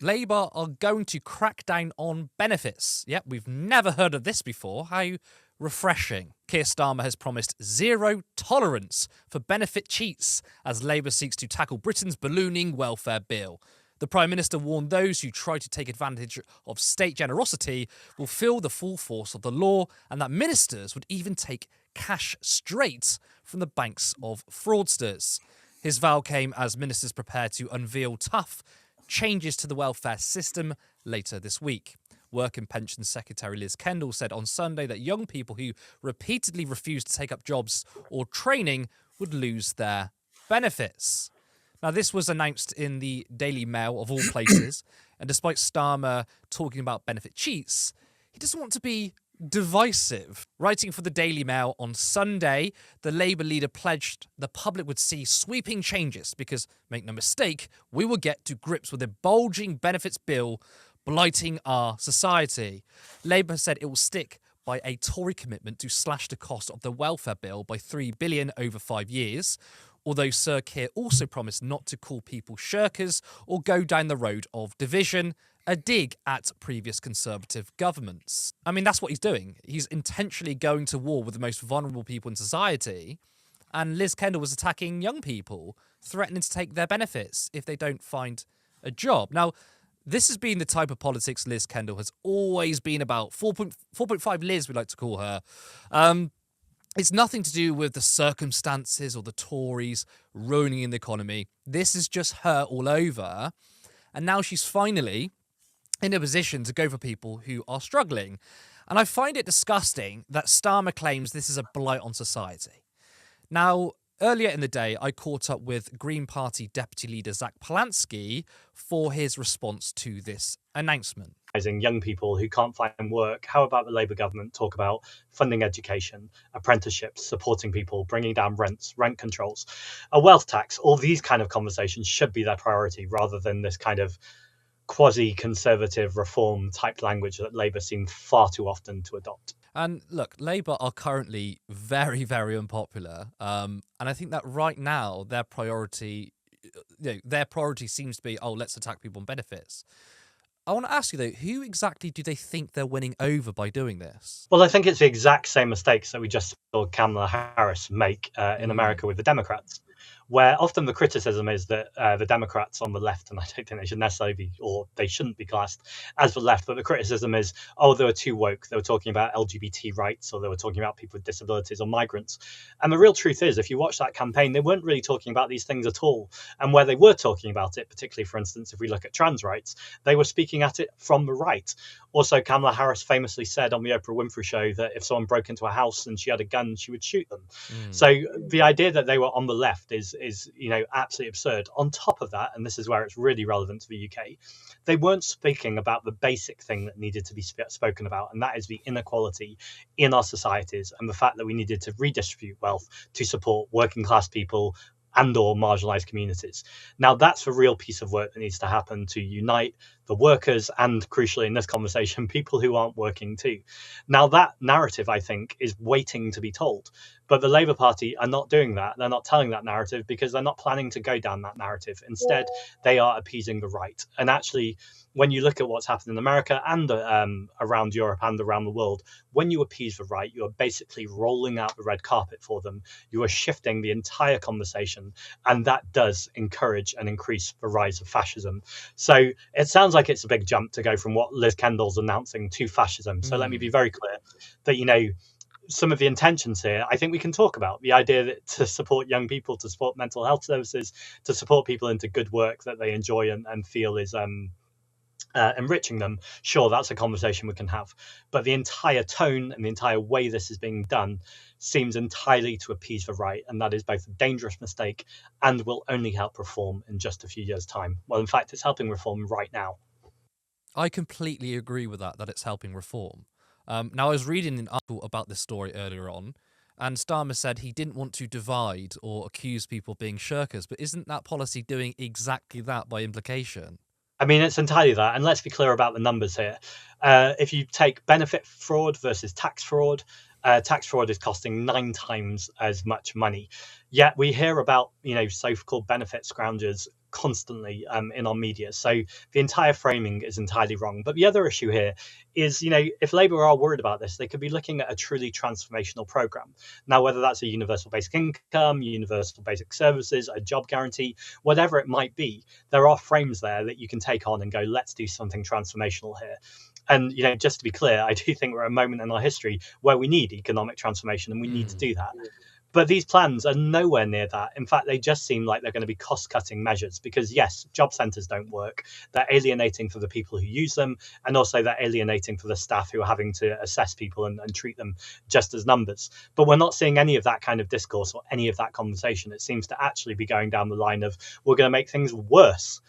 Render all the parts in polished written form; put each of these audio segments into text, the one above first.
Labour are going to crack down on benefits. Yep, we've never heard of this before. How refreshing. Keir Starmer has promised zero tolerance for benefit cheats as Labour seeks to tackle Britain's ballooning welfare bill. The Prime Minister warned those who try to take advantage of state generosity will feel the full force of the law, and that ministers would even take cash straight from the banks of fraudsters. His vow came as ministers prepare to unveil tough changes to the welfare system later this week. Work and Pensions Secretary Liz Kendall said on Sunday that young people who repeatedly refused to take up jobs or training would lose their benefits. Now, this was announced in the Daily Mail, of all places, and despite Starmer talking about benefit cheats, he doesn't want to be divisive. Writing for the Daily Mail on Sunday, the Labour leader pledged the public would see sweeping changes because, make no mistake, we will get to grips with a bulging benefits bill blighting our society. Labour said it will stick by a Tory commitment to slash the cost of the welfare bill by $3 billion over 5 years, although Sir Keir also promised not to call people shirkers or go down the road of division, a dig at previous Conservative governments. I mean, that's what he's doing. He's intentionally going to war with the most vulnerable people in society, and Liz Kendall was attacking young people, threatening to take their benefits if they don't find a job. Now, this has been the type of politics Liz Kendall has always been about. 4.5 Liz, we like to call her. It's nothing to do with the circumstances or the Tories ruining the economy. This is just her all over. And now she's finally in a position to go for people who are struggling. And I find it disgusting that Starmer claims this is a blight on society. Now, earlier in the day, I caught up with Green Party Deputy Leader Zack Polanski for his response to this announcement. Young people who can't find work. How about the Labour government talk about funding education, apprenticeships, supporting people, bringing down rents, rent controls, a wealth tax? All these kind of conversations should be their priority rather than this kind of quasi-conservative reform type language that Labour seem far too often to adopt. And look, Labour are currently very, very unpopular. And I think that right now their priority seems to be, let's attack people on benefits. I want to ask you, though, who exactly do they think they're winning over by doing this? Well, I think it's the exact same mistakes that we just saw Kamala Harris make in America with the Democrats, where often the criticism is that the Democrats on the left, and I don't think they should necessarily be, or they shouldn't be classed as the left, but the criticism is, they were too woke. They were talking about LGBT rights, or they were talking about people with disabilities or migrants. And the real truth is, if you watch that campaign, they weren't really talking about these things at all. And where they were talking about it, particularly, for instance, if we look at trans rights, they were speaking at it from the right. Also, Kamala Harris famously said on the Oprah Winfrey Show that if someone broke into a house and she had a gun, she would shoot them. So the idea that they were on the left is absolutely absurd. On top of that, and this is where it's really relevant to the UK, they weren't speaking about the basic thing that needed to be spoken about, and that is the inequality in our societies and the fact that we needed to redistribute wealth to support working class people and or marginalized communities. Now, that's a real piece of work that needs to happen to unite the workers and, crucially in this conversation, people who aren't working too. Now, that narrative, I think, is waiting to be told. But the Labour Party are not doing that. They're not telling that narrative because they're not planning to go down that narrative. Instead, they are appeasing the right. And actually, when you look at what's happened in America and around Europe and around the world, when you appease the right, you are basically rolling out the red carpet for them. You are shifting the entire conversation, and that does encourage and increase the rise of fascism. So it sounds like it's a big jump to go from what Liz Kendall's announcing to fascism. So let me be very clear that, some of the intentions here, I think we can talk about the idea that to support young people, to support mental health services, to support people into good work that they enjoy and feel is enriching them. Sure, that's a conversation we can have. But the entire tone and the entire way this is being done seems entirely to appease the right. And that is both a dangerous mistake and will only help reform in just a few years' time. Well, in fact, it's helping reform right now. I completely agree with that it's helping reform. Now, I was reading an article about this story earlier on, and Starmer said he didn't want to divide or accuse people of being shirkers, but isn't that policy doing exactly that by implication? I mean, it's entirely that. And let's be clear about the numbers here. If you take benefit fraud versus tax fraud is costing 9 times as much money. Yet we hear about, so-called benefit scroungers constantly in our media. So the entire framing is entirely wrong. But the other issue here is, if Labour are worried about this, they could be looking at a truly transformational programme. Now, whether that's a universal basic income, universal basic services, a job guarantee, whatever it might be, there are frames there that you can take on and go, let's do something transformational here. And, just to be clear, I do think we're at a moment in our history where we need economic transformation and we need to do that. But these plans are nowhere near that. In fact, they just seem like they're going to be cost-cutting measures because, yes, job centres don't work. They're alienating for the people who use them, and also they're alienating for the staff who are having to assess people and treat them just as numbers. But we're not seeing any of that kind of discourse or any of that conversation. It seems to actually be going down the line of we're going to make things worse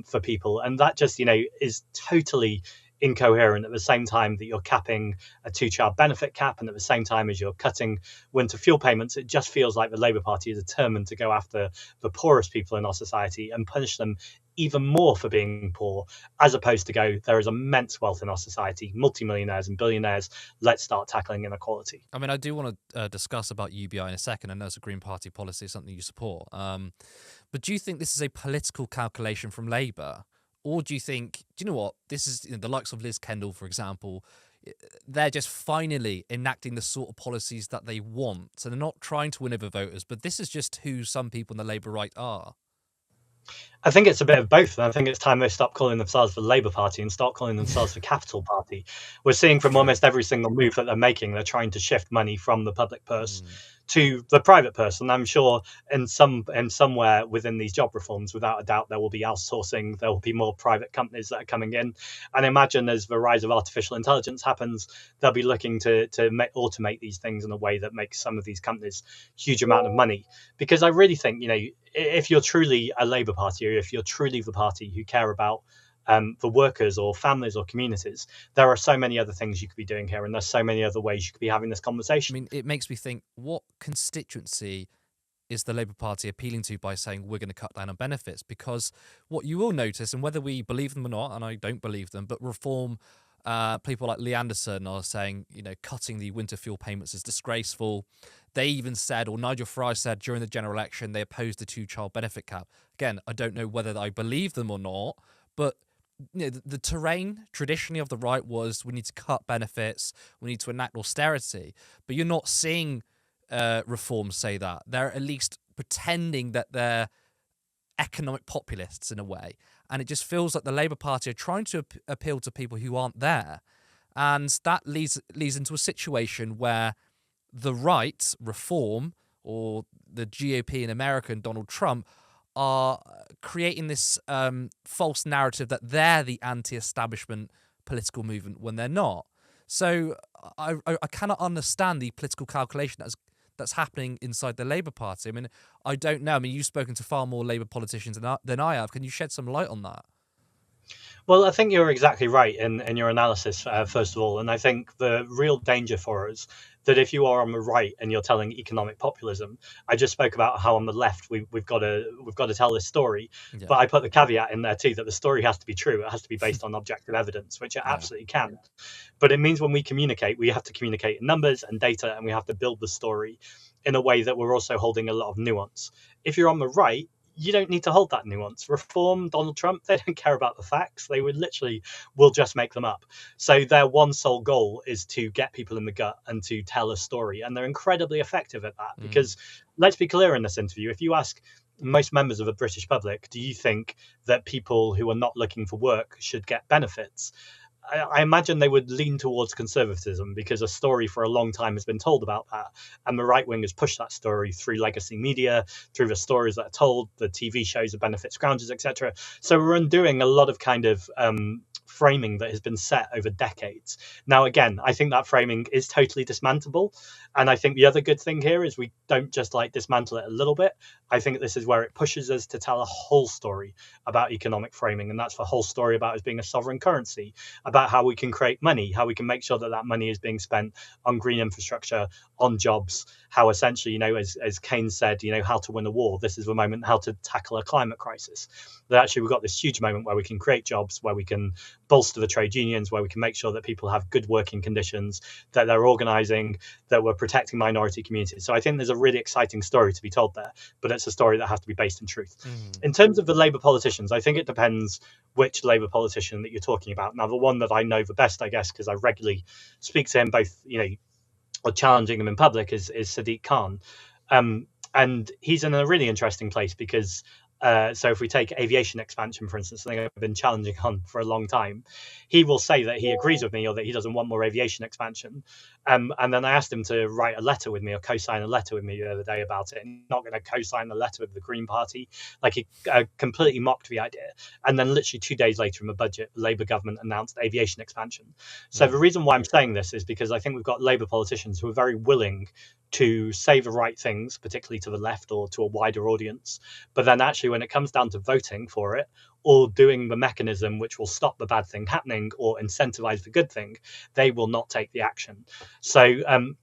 for people. And that just, is totally incoherent at the same time that you're capping a 2-child benefit cap, and at the same time as you're cutting winter fuel payments. It just feels like the Labour Party is determined to go after the poorest people in our society and punish them even more for being poor, as opposed to go, there is immense wealth in our society, multimillionaires and billionaires, let's start tackling inequality. I mean, I do want to discuss about UBI in a second. I know it's a Green Party policy, something you support. But do you think this is a political calculation from Labour? Or do you know what, this is the likes of Liz Kendall, for example, they're just finally enacting the sort of policies that they want. So they're not trying to win over voters, but this is just who some people in the Labour right are. I think it's a bit of both. I think it's time they stop calling themselves the Labour Party and start calling themselves the Capital Party. We're seeing from almost every single move that they're making, they're trying to shift money from the public purse to the private person. I'm sure in somewhere within these job reforms, without a doubt, there will be outsourcing. There will be more private companies that are coming in. And imagine as the rise of artificial intelligence happens, they'll be looking to automate these things in a way that makes some of these companies huge amount of money. Because I really think, if you're truly a Labour Party, or if you're truly the party who care about the workers or families or communities, there are so many other things you could be doing here, and there's so many other ways you could be having this conversation. I mean, it makes me think, what constituency is the Labour Party appealing to by saying we're going to cut down on benefits? Because what you will notice, and whether we believe them or not, and I don't believe them, but reform people like Lee Anderson are saying, cutting the winter fuel payments is disgraceful. They even said, or Nigel Farage said during the general election, they opposed the 2-child benefit cap. Again, I don't know whether I believe them or not, but the terrain traditionally of the right was we need to cut benefits, we need to enact austerity. But you're not seeing reforms say that. They're at least pretending that they're economic populists in a way. And it just feels like the Labour Party are trying to appeal to people who aren't there. And that leads into a situation where the right, Reform, or the GOP in America and Donald Trump are creating this false narrative that they're the anti-establishment political movement when they're not. So I cannot understand the political calculation that's happening inside the Labour Party. I mean, I don't know. I mean, you've spoken to far more Labour politicians than I have. Can you shed some light on that? Well, I think you're exactly right in your analysis, first of all. And I think the real danger for us, that if you are on the right and you're telling economic populism, I just spoke about how on the left we've got to tell this story, but I put the caveat in there too that the story has to be true. It has to be based on objective evidence, which it absolutely can. But it means when we communicate, we have to communicate in numbers and data, and we have to build the story in a way that we're also holding a lot of nuance. If you're on the right, you don't need to hold that nuance. Reform, Donald Trump, they don't care about the facts. They will just make them up. So their one sole goal is to get people in the gut and to tell a story. And they're incredibly effective at that. Because let's be clear in this interview, if you ask most members of the British public, do you think that people who are not looking for work should get benefits? I imagine they would lean towards conservatism, because a story for a long time has been told about that. And the right wing has pushed that story through legacy media, through the stories that are told, the TV shows, the benefit scroungers, etc. So we're undoing a lot of kind of framing that has been set over decades. Now, again, I think that framing is totally dismantleable. And I think the other good thing here is we don't just dismantle it a little bit. I think this is where it pushes us to tell a whole story about economic framing. And that's the whole story about us being a sovereign currency, about how we can create money, how we can make sure that that money is being spent on green infrastructure, on jobs, how essentially, as Keynes said, how to win a war. This is the moment how to tackle a climate crisis. That actually we've got this huge moment where we can create jobs, where we can bolster the trade unions, where we can make sure that people have good working conditions, that they're organising, that we're protecting minority communities. So I think there's a really exciting story to be told there, but it's a story that has to be based in truth. In terms of the Labour politicians, I think it depends which Labour politician that you're talking about. Now, the one that I know the best, I guess, because I regularly speak to him, both, or challenging him in public, is Sadiq Khan. And he's in a really interesting place because so if we take aviation expansion, for instance, something I've been challenging on for a long time, he will say that he agrees with me or that he doesn't want more aviation expansion. And then I asked him to write a letter with me or co-sign a letter with me the other day about it. And he's not going to co-sign the letter with the Green Party. Like, he completely mocked the idea. And then literally 2 days later in the budget, the Labour government announced aviation expansion. So the reason why I'm saying this is because I think we've got Labour politicians who are very willing to say the right things, particularly to the left or to a wider audience. But then actually, when it comes down to voting for it or doing the mechanism which will stop the bad thing happening or incentivize the good thing, they will not take the action. So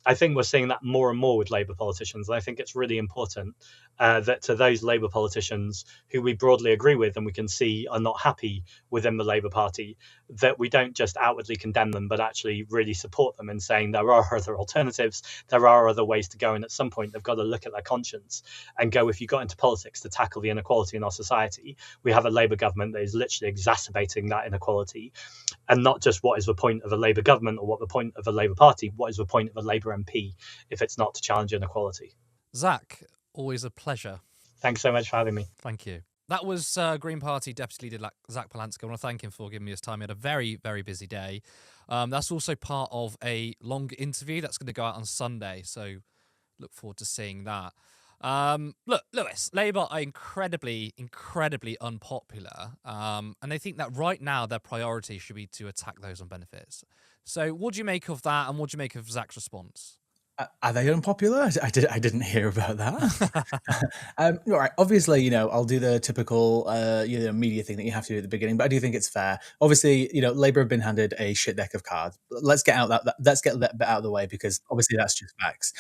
I think we're seeing that more and more with Labour politicians. And I think it's really important that to those Labour politicians who we broadly agree with and we can see are not happy within the Labour Party, that we don't just outwardly condemn them, but actually really support them in saying there are other alternatives, there are other ways to go. And at some point, they've got to look at their conscience and go, if you got into politics to tackle the inequality in our society, we have a Labour government that is literally exacerbating that inequality. And not just what is the point of a Labour government or what the point of a Labour Party, what is the point of a Labour MP if it's not to challenge inequality? Zach, always a pleasure. Thanks so much for having me. Thank you. That was Green Party Deputy Leader Zack Polanski. I want to thank him for giving me his time. He had a very, very busy day. That's also part of a longer interview that's going to go out on Sunday, so look forward to seeing that. Look, Lewis, Labour are incredibly, incredibly unpopular, and they think that right now their priority should be to attack those on benefits. So what do you make of that, and what do you make of Zach's response? Are they unpopular? I didn't hear about that. All right. Obviously, I'll do the typical, media thing that you have to do at the beginning, but I do think it's fair. Obviously, Labour have been handed a shit deck of cards. Let's get that bit out of the way because obviously that's just facts.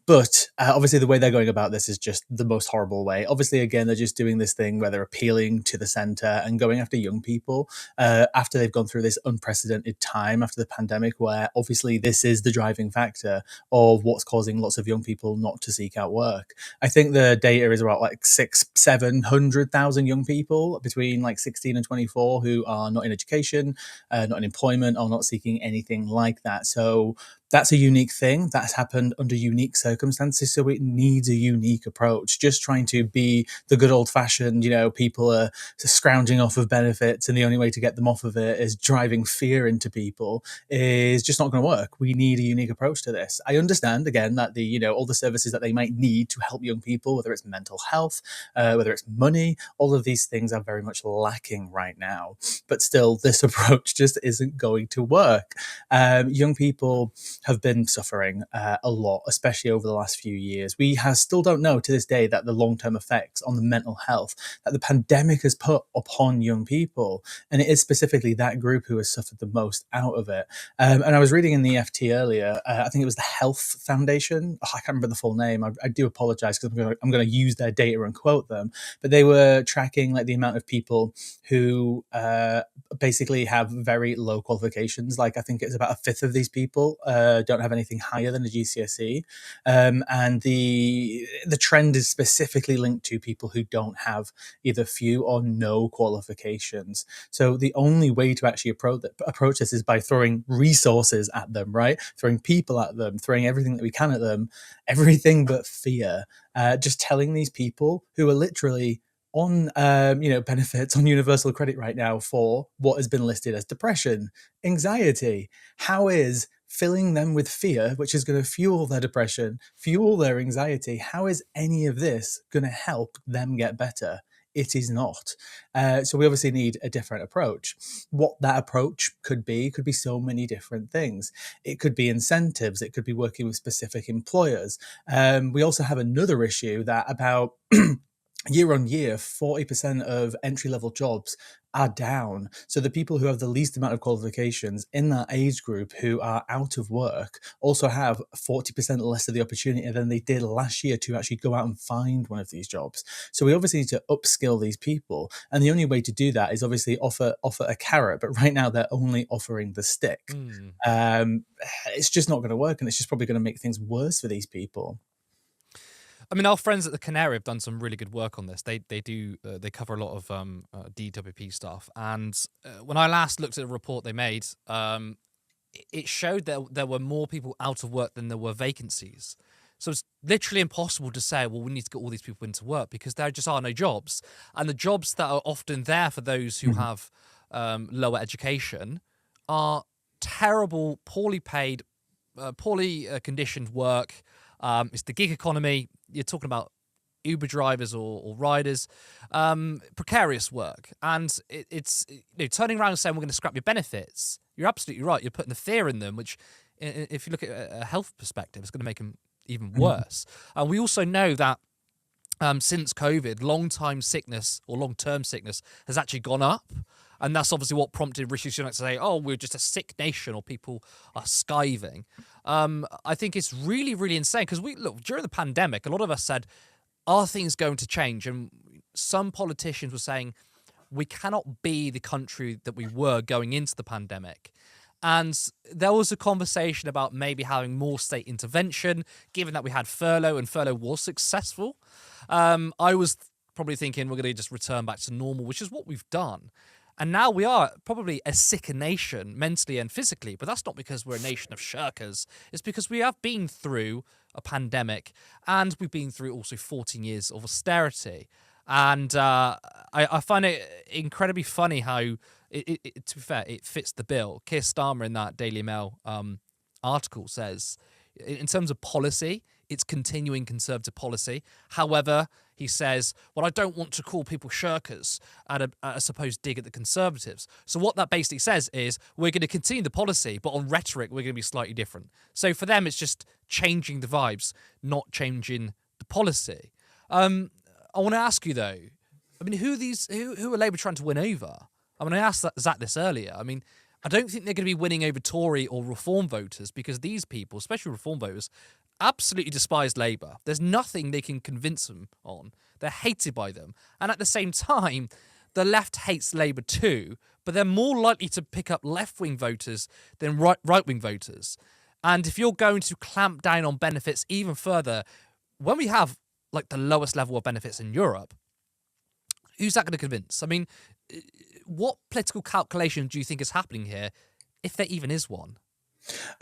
But obviously, the way they're going about this is just the most horrible way. Obviously, again, they're just doing this thing where they're appealing to the centre and going after young people after they've gone through this unprecedented time after the pandemic, where obviously this is the driving factor of what's causing lots of young people not to seek out work. I think the data is about like 700,000 young people between like 16 and 24 who are not in education, not in employment, or not seeking anything like that. So that's a unique thing that's happened under unique circumstances. So it needs a unique approach. Just trying to be the good old fashioned, people are scrounging off of benefits and the only way to get them off of it is driving fear into people is just not going to work. We need a unique approach to this. I understand again that all the services that they might need to help young people, whether it's mental health, whether it's money, all of these things are very much lacking right now. But still, this approach just isn't going to work. Young people have been suffering a lot, especially over the last few years. We still don't know to this day that the long-term effects on the mental health that the pandemic has put upon young people, and it is specifically that group who has suffered the most out of it. And I was reading in the FT earlier, I think it was the Health Foundation. I can't remember the full name. I do apologize because I'm going to use their data and quote them, but they were tracking like the amount of people who basically have very low qualifications. Like I think it's about a fifth of these people don't have anything higher than a GCSE, and the trend is specifically linked to people who don't have either few or no qualifications. So the only way to actually approach this is by throwing resources at them, right? Throwing people at them, throwing everything that we can at them, everything but fear. Just telling these people who are literally on benefits on universal credit right now for what has been listed as depression, anxiety. How is filling them with fear, which is going to fuel their depression, fuel their anxiety, how is any of this going to help them get better? It is not. So we obviously need a different approach. What that approach could be so many different things. It could be incentives. It could be working with specific employers. We also have another issue that about year on year, 40% of entry-level jobs are down. So the people who have the least amount of qualifications in that age group who are out of work also have 40% less of the opportunity than they did last year to actually go out and find one of these jobs. So we obviously need to upskill these people. And the only way to do that is obviously offer a carrot. But right now they're only offering the stick. It's just not going to work. And it's just probably going to make things worse for these people. I mean, our friends at the Canary have done some really good work on this. They cover a lot of DWP stuff. And when I last looked at a report they made, it showed that there were more people out of work than there were vacancies. So it's literally impossible to say, well, we need to get all these people into work because there just are no jobs. And the jobs that are often there for those who have lower education are terrible, poorly paid, poorly conditioned work. It's the gig economy. You're talking about Uber drivers or riders, precarious work. And it's turning around and saying we're going to scrap your benefits. You're absolutely right. You're putting the fear in them, which if you look at a health perspective, it's going to make them even worse. And we also know that since COVID, long-term sickness has actually gone up. And that's obviously what prompted Rishi Sunak to say, oh, we're just a sick nation or people are skiving. I think it's really, really insane because during the pandemic, a lot of us said, are things going to change? And some politicians were saying, we cannot be the country that we were going into the pandemic. And there was a conversation about maybe having more state intervention, given that we had furlough and furlough was successful. I was probably thinking we're going to just return back to normal, which is what we've done. And now we are probably a sicker nation mentally and physically, but that's not because we're a nation of shirkers. It's because we have been through a pandemic and we've been through also 14 years of austerity. And I find it incredibly funny how, to be fair, it fits the bill. Keir Starmer in that Daily Mail article says, in terms of policy, it's continuing Conservative policy. However, he says, well, I don't want to call people shirkers at a supposed dig at the Conservatives. So what that basically says is we're going to continue the policy, but on rhetoric, we're going to be slightly different. So for them, it's just changing the vibes, not changing the policy. I want to ask you, though, I mean, who are Labour trying to win over? I mean, I asked Zack this earlier. I mean, I don't think they're going to be winning over Tory or Reform voters because these people, especially Reform voters, absolutely despise Labour. There's nothing they can convince them on. They're hated by them. And at the same time, the left hates Labour too, but they're more likely to pick up left-wing voters than right-wing voters. And if you're going to clamp down on benefits even further, when we have like the lowest level of benefits in Europe, who's that going to convince? I mean, what political calculation do you think is happening here, if there even is one?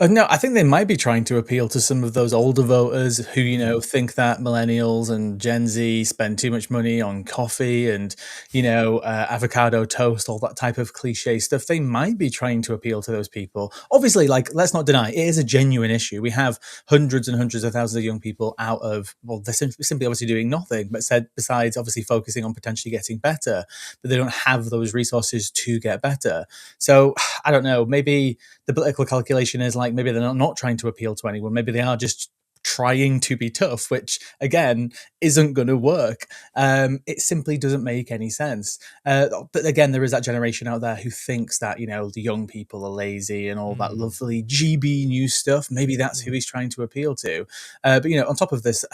No, I think they might be trying to appeal to some of those older voters who, think that millennials and Gen Z spend too much money on coffee and, avocado toast, all that type of cliche stuff. They might be trying to appeal to those people. Obviously, let's not deny, it is a genuine issue. We have hundreds and hundreds of thousands of young people out of, they're simply obviously doing nothing, but besides obviously focusing on potentially getting better, but they don't have those resources to get better. So I don't know, maybe the political calculation is maybe they're not trying to appeal to anyone. Maybe they are just trying to be tough, which again isn't going to work. It simply doesn't make any sense. But again, there is that generation out there who thinks that the young people are lazy and all that lovely GB news stuff. Maybe that's who he's trying to appeal to. But on top of this,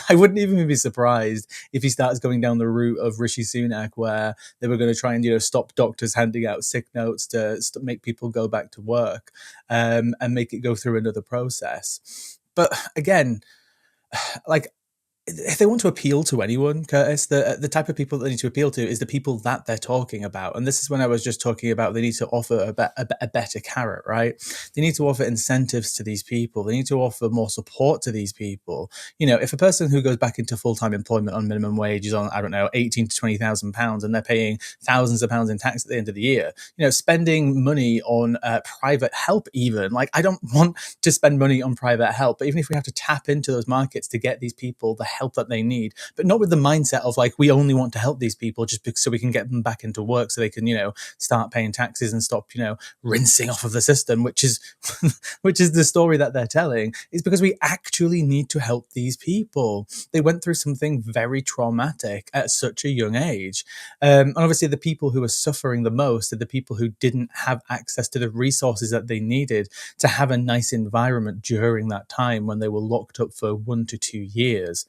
I wouldn't even be surprised if he starts going down the route of Rishi Sunak, where they were going to try and stop doctors handing out sick notes to make people go back to work, and make it go through another process. But again, if they want to appeal to anyone, Curtis, the type of people they need to appeal to is the people that they're talking about. And this is when I was just talking about they need to offer a better carrot, right? They need to offer incentives to these people. They need to offer more support to these people. If a person who goes back into full-time employment on minimum wage is on, I don't know, £18,000 to £20,000 and they're paying thousands of pounds in tax at the end of the year, spending money on private help even, I don't want to spend money on private help, but even if we have to tap into those markets to get these people the help that they need, but not with the mindset of like, we only want to help these people just because, so we can get them back into work so they can, start paying taxes and stop, rinsing off of the system, which is which is the story that they're telling. Is because we actually need to help these people. They went through something very traumatic at such a young age. And obviously the people who are suffering the most are the people who didn't have access to the resources that they needed to have a nice environment during that time when they were locked up for 1 to 2 years.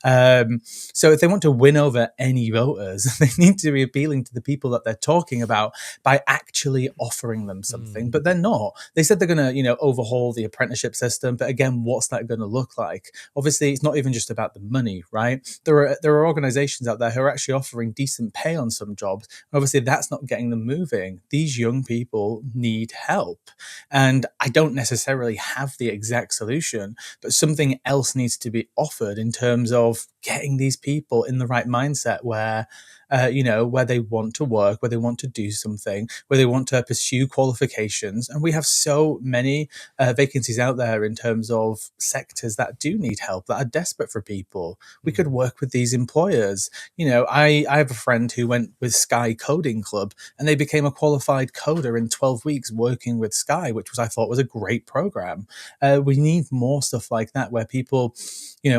So if they want to win over any voters, they need to be appealing to the people that they're talking about by actually offering them something. But they're not. They said they're going to, overhaul the apprenticeship system. But again, what's that going to look like? Obviously, it's not even just about the money, right? There are organizations out there who are actually offering decent pay on some jobs. Obviously, that's not getting them moving. These young people need help. And I don't necessarily have the exact solution, but something else needs to be offered in terms of getting these people in the right mindset where where they want to work, where they want to do something, where they want to pursue qualifications. And we have so many vacancies out there in terms of sectors that do need help, that are desperate for people. We could work with these employers. I have a friend who went with Sky Coding Club and they became a qualified coder in 12 weeks working with Sky, which I thought was a great program. We need more stuff like that where people,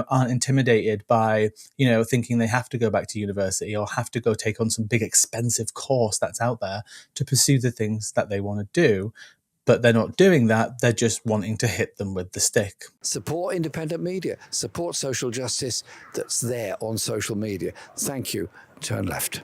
aren't intimidated by, thinking they have to go back to university or have to go take on some big expensive course that's out there to pursue the things that they want to do. But they're not doing that. They're just wanting to hit them with the stick. Support independent media. Support social justice that's there on social media. Thank you. Turn left.